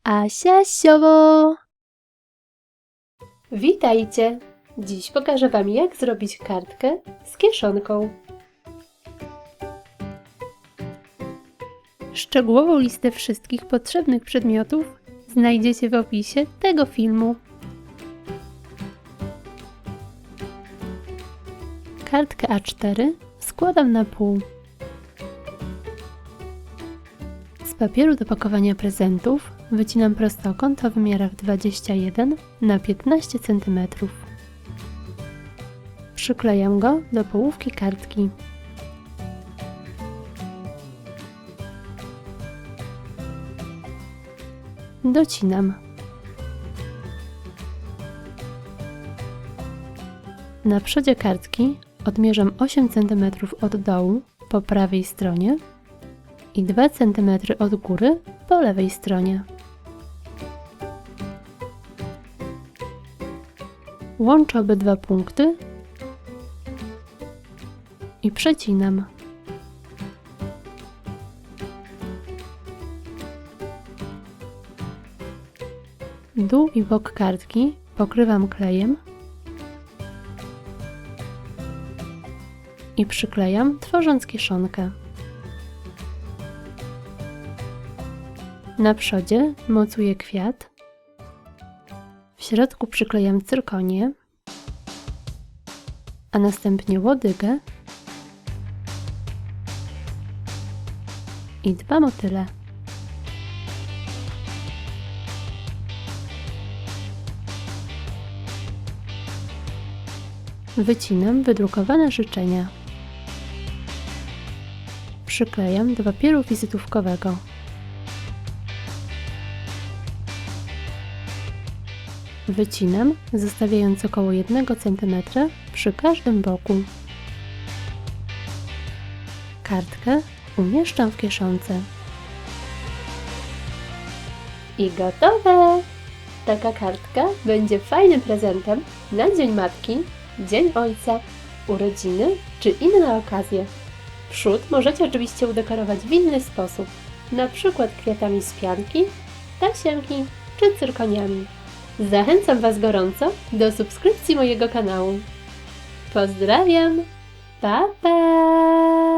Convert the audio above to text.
Asia Siowo! Witajcie! Dziś pokażę Wam, jak zrobić kartkę z kieszonką. Szczegółową listę wszystkich potrzebnych przedmiotów znajdziecie w opisie tego filmu. Kartkę A4 składam na pół. Z papieru do pakowania prezentów wycinam prostokąt o wymiarach 21 na 15 cm. Przyklejam go do połówki kartki. Docinam. Na przodzie kartki odmierzam 8 cm od dołu po prawej stronie i 2 cm od góry po lewej stronie. Łączę obydwa punkty i przecinam. Dół i bok kartki pokrywam klejem i przyklejam, tworząc kieszonkę. Na przodzie mocuję kwiat, w środku przyklejam cyrkonię, a następnie łodygę i 2 motyle. Wycinam wydrukowane życzenia. Przyklejam do papieru wizytówkowego. Wycinam, zostawiając około 1 cm przy każdym boku. Kartkę umieszczam w kieszonce. I gotowe! Taka kartka będzie fajnym prezentem na Dzień Matki, Dzień Ojca, urodziny czy inne okazje. Przód możecie oczywiście udekorować w inny sposób, na przykład kwiatami z pianki, tasiemki czy cyrkoniami. Zachęcam Was gorąco do subskrypcji mojego kanału. Pozdrawiam! Pa, pa!